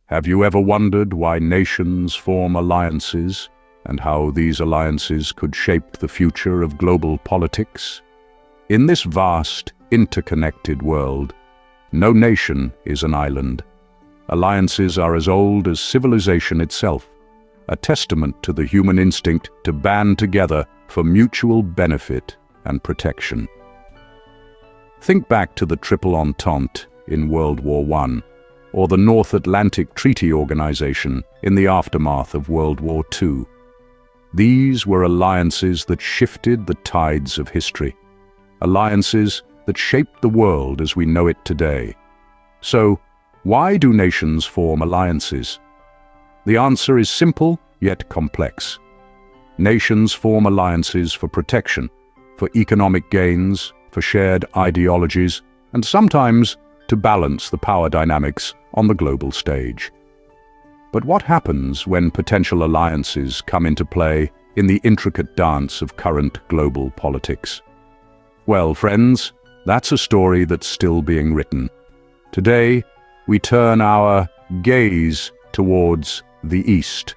Have you ever wondered why nations form alliances and how these alliances could shape the future of global politics? In this vast, interconnected world, no nation is an island. Alliances are as old as civilization itself, a testament to the human instinct to band together for mutual benefit and protection. Think back to the Triple Entente in World War I, or the North Atlantic Treaty Organization in the aftermath of World War II. These were alliances that shifted the tides of history, alliances that shaped the world as we know it today. So, why do nations form alliances? The answer is simple yet complex. Nations form alliances for protection, for economic gains, for shared ideologies, and sometimes to balance the power dynamics on the global stage. But what happens when potential alliances come into play in the intricate dance of current global politics? Well, friends, that's a story that's still being written. Today, we turn our gaze towards the East,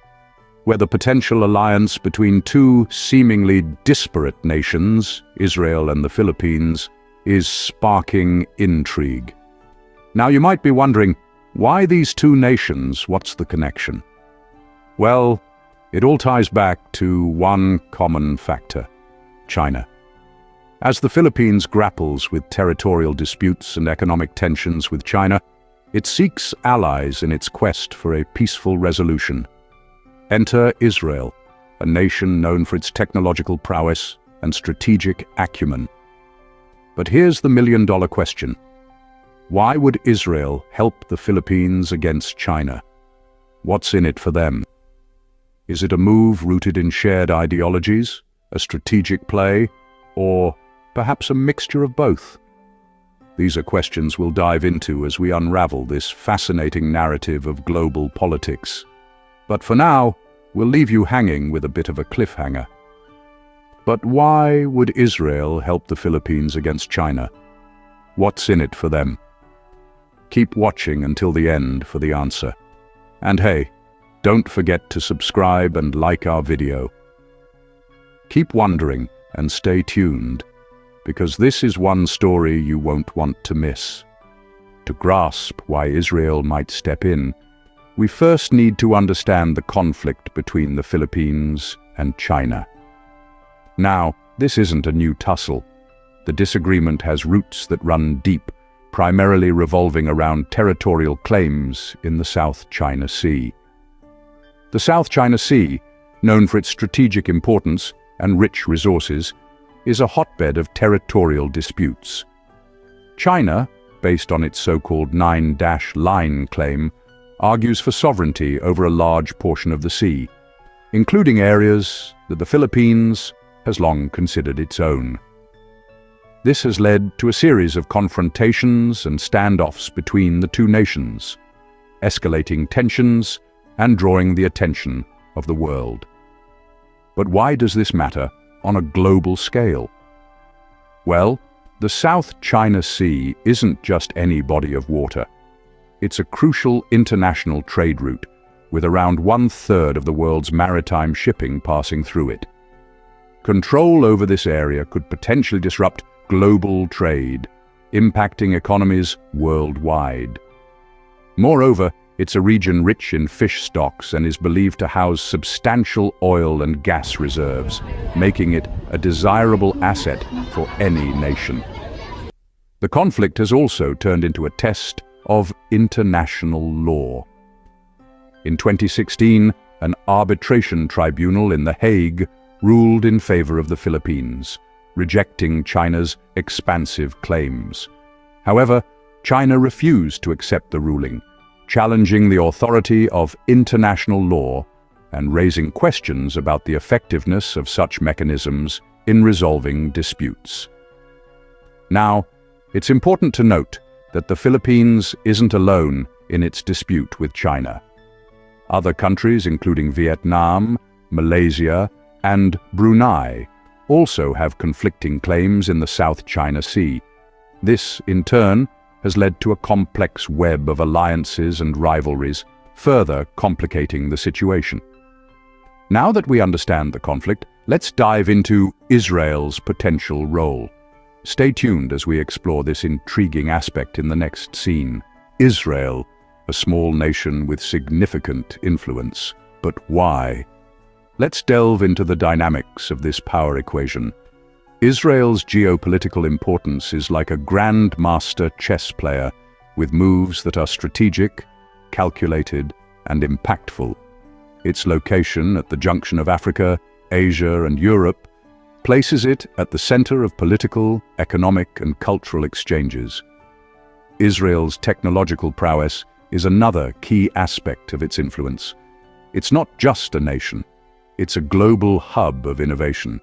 where the potential alliance between two seemingly disparate nations, Israel and the Philippines, is sparking intrigue. Now you might be wondering, why these two nations? What's the connection? Well, it all ties back to one common factor: China. As the Philippines grapples with territorial disputes and economic tensions with China, it seeks allies in its quest for a peaceful resolution. Enter Israel, a nation known for its technological prowess and strategic acumen. But here's the million-dollar question. Why would Israel help the Philippines against China? What's in it for them? Is it a move rooted in shared ideologies, a strategic play, or perhaps a mixture of both? These are questions we'll dive into as we unravel this fascinating narrative of global politics. But for now, we'll leave you hanging with a bit of a cliffhanger. But why would Israel help the Philippines against China? What's in it for them? Keep watching until the end for the answer. And hey, don't forget to subscribe and like our video. Keep wondering and stay tuned, because this is one story you won't want to miss. To grasp why Israel might step in, we first need to understand the conflict between the Philippines and China. Now, this isn't a new tussle. The disagreement has roots that run deep, primarily revolving around territorial claims in the South China Sea. The South China Sea, known for its strategic importance and rich resources, is a hotbed of territorial disputes. China, based on its so-called Nine-Dash-Line claim, argues for sovereignty over a large portion of the sea, including areas that the Philippines has long considered its own. This has led to a series of confrontations and standoffs between the two nations, escalating tensions and drawing the attention of the world. But why does this matter on a global scale? Well, the South China Sea isn't just any body of water. It's a crucial international trade route, with around 1/3 of the world's maritime shipping passing through it. Control over this area could potentially disrupt global trade, impacting economies worldwide. Moreover, it's a region rich in fish stocks and is believed to house substantial oil and gas reserves, making it a desirable asset for any nation. The conflict has also turned into a test of international law. In 2016, an arbitration tribunal in The Hague ruled in favor of the Philippines, rejecting China's expansive claims. However, China refused to accept the ruling, challenging the authority of international law and raising questions about the effectiveness of such mechanisms in resolving disputes. Now, it's important to note that the Philippines isn't alone in its dispute with China. Other countries, including Vietnam, Malaysia, and Brunei, also have conflicting claims in the South China Sea. This, in turn, has led to a complex web of alliances and rivalries further complicating the situation. Now that we understand the conflict, let's dive into Israel's potential role. Stay tuned as we explore this intriguing aspect in the next scene. Israel, a small nation with significant influence. But why? Let's delve into the dynamics of this power equation. Israel's geopolitical importance is like a grandmaster chess player with moves that are strategic, calculated, and impactful. Its location at the junction of Africa, Asia, and Europe places it at the center of political, economic, and cultural exchanges. Israel's technological prowess is another key aspect of its influence. It's not just a nation, it's a global hub of innovation.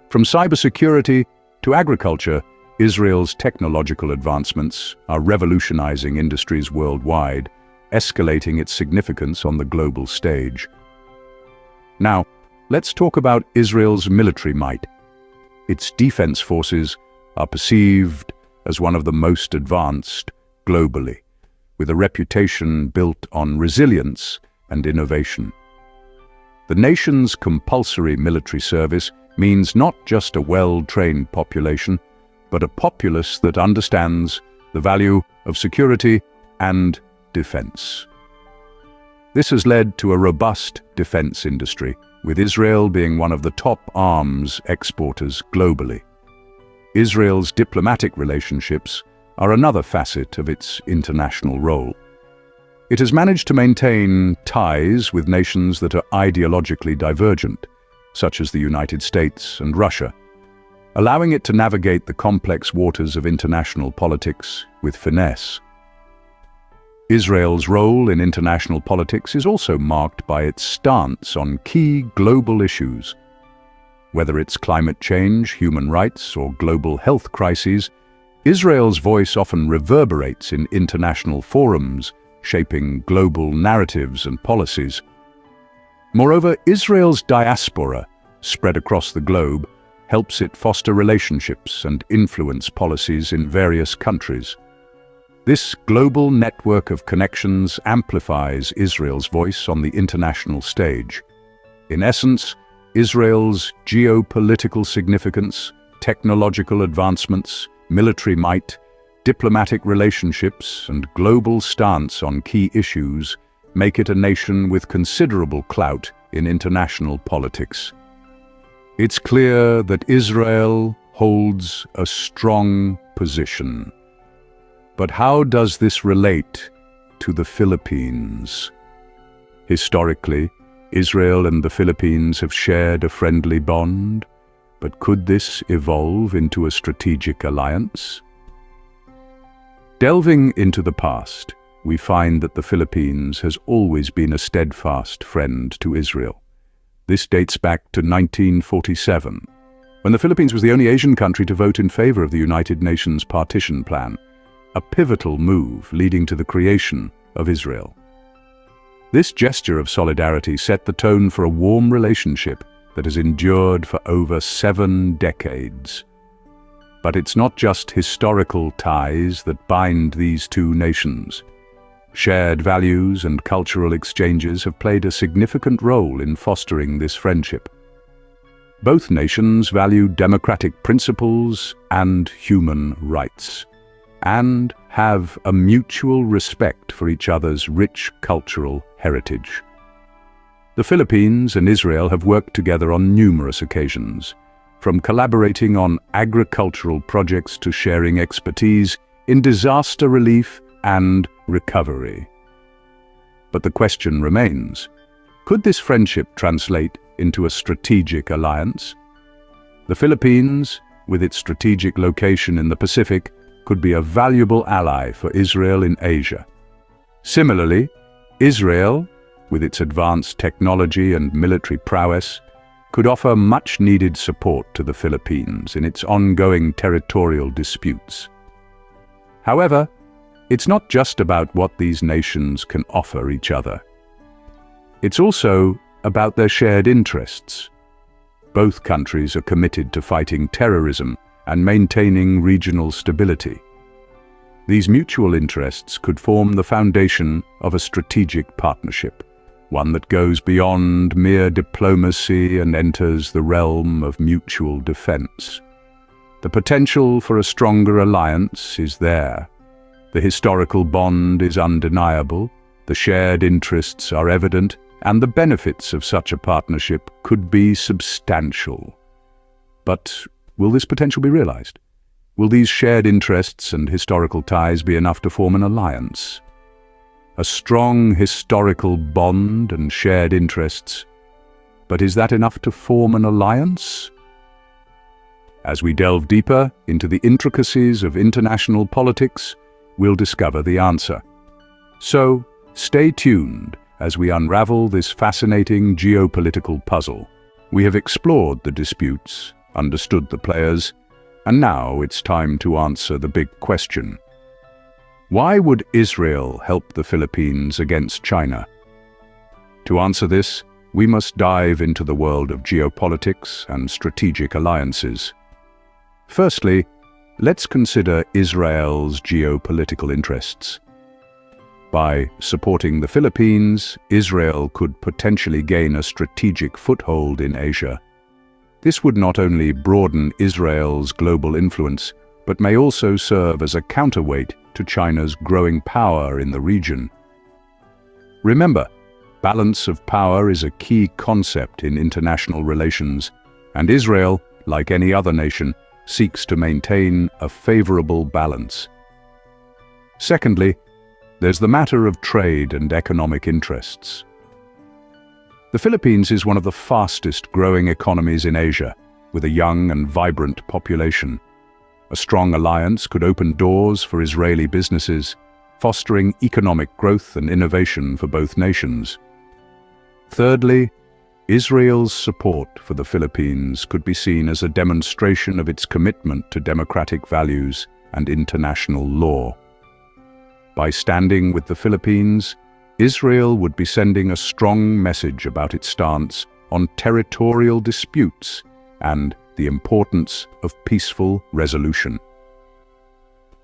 From cybersecurity to agriculture, Israel's technological advancements are revolutionizing industries worldwide, escalating its significance on the global stage. Now, let's talk about Israel's military might. Its defense forces are perceived as one of the most advanced globally, with a reputation built on resilience and innovation. The nation's compulsory military service means not just a well-trained population, but a populace that understands the value of security and defense. This has led to a robust defense industry, with Israel being one of the top arms exporters globally. Israel's diplomatic relationships are another facet of its international role. It has managed to maintain ties with nations that are ideologically divergent, such as the United States and Russia, allowing it to navigate the complex waters of international politics with finesse. Israel's role in international politics is also marked by its stance on key global issues. Whether it's climate change, human rights, or global health crises, Israel's voice often reverberates in international forums, shaping global narratives and policies. Moreover, Israel's diaspora, spread across the globe, helps it foster relationships and influence policies in various countries. This global network of connections amplifies Israel's voice on the international stage. In essence, Israel's geopolitical significance, technological advancements, military might, diplomatic relationships, and global stance on key issues make it a nation with considerable clout in international politics. It's clear that Israel holds a strong position. But how does this relate to the Philippines? Historically, Israel and the Philippines have shared a friendly bond, but could this evolve into a strategic alliance? Delving into the past, we find that the Philippines has always been a steadfast friend to Israel. This dates back to 1947, when the Philippines was the only Asian country to vote in favor of the United Nations partition plan, a pivotal move leading to the creation of Israel. This gesture of solidarity set the tone for a warm relationship that has endured for over 7 decades. But it's not just historical ties that bind these two nations. Shared values and cultural exchanges have played a significant role in fostering this friendship. Both nations value democratic principles and human rights, and have a mutual respect for each other's rich cultural heritage. The Philippines and Israel have worked together on numerous occasions, from collaborating on agricultural projects to sharing expertise in disaster relief and recovery. But the question remains, could this friendship translate into a strategic alliance? The Philippines, with its strategic location in the Pacific, could be a valuable ally for Israel in Asia. Similarly, Israel, with its advanced technology and military prowess, could offer much-needed support to the Philippines in its ongoing territorial disputes. However, it's not just about what these nations can offer each other. It's also about their shared interests. Both countries are committed to fighting terrorism and maintaining regional stability. These mutual interests could form the foundation of a strategic partnership, one that goes beyond mere diplomacy and enters the realm of mutual defense. The potential for a stronger alliance is there. The historical bond is undeniable, the shared interests are evident, and the benefits of such a partnership could be substantial. But will this potential be realized? Will these shared interests and historical ties be enough to form an alliance? A strong historical bond and shared interests. But is that enough to form an alliance? As we delve deeper into the intricacies of international politics, we'll discover the answer. So, stay tuned as we unravel this fascinating geopolitical puzzle. We have explored the disputes, understood the players, and now it's time to answer the big question. Why would Israel help the Philippines against China? To answer this, we must dive into the world of geopolitics and strategic alliances. Firstly, let's consider Israel's geopolitical interests. By supporting the Philippines, Israel could potentially gain a strategic foothold in Asia. This would not only broaden Israel's global influence, but may also serve as a counterweight to China's growing power in the region. Remember, balance of power is a key concept in international relations, and Israel, like any other nation, seeks to maintain a favorable balance. Secondly, there's the matter of trade and economic interests. The Philippines is one of the fastest-growing economies in Asia, with a young and vibrant population. A strong alliance could open doors for Israeli businesses, fostering economic growth and innovation for both nations. Thirdly, Israel's support for the Philippines could be seen as a demonstration of its commitment to democratic values and international law. By standing with the Philippines, Israel would be sending a strong message about its stance on territorial disputes and the importance of peaceful resolution.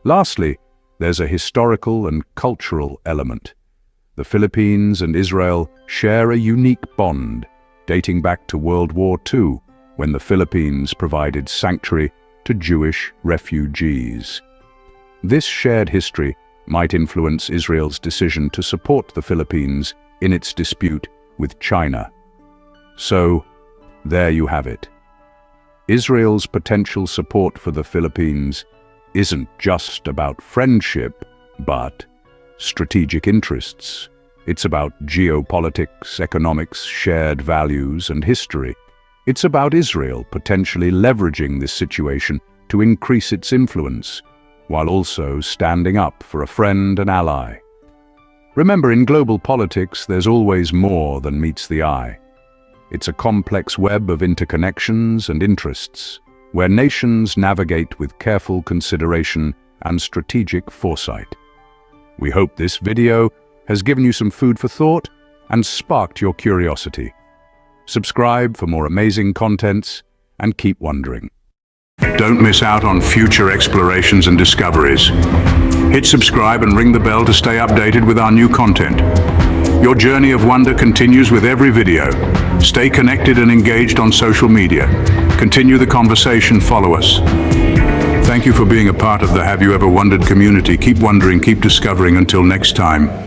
Lastly, there's a historical and cultural element. The Philippines and Israel share a unique bond dating back to World War II, when the Philippines provided sanctuary to Jewish refugees. This shared history might influence Israel's decision to support the Philippines in its dispute with China. So, there you have it. Israel's potential support for the Philippines isn't just about friendship, but strategic interests. It's about geopolitics, economics, shared values, and history. It's about Israel potentially leveraging this situation to increase its influence, while also standing up for a friend and ally. Remember, in global politics, there's always more than meets the eye. It's a complex web of interconnections and interests, where nations navigate with careful consideration and strategic foresight. We hope this video has given you some food for thought and sparked your curiosity. Subscribe for more amazing contents and keep wondering. Don't miss out on future explorations and discoveries. Hit subscribe and ring the bell to stay updated with our new content. Your journey of wonder continues with every video. Stay connected and engaged on social media. Continue the conversation, follow us. Thank you for being a part of the Have You Ever Wondered community. Keep wondering, keep discovering. Until next time.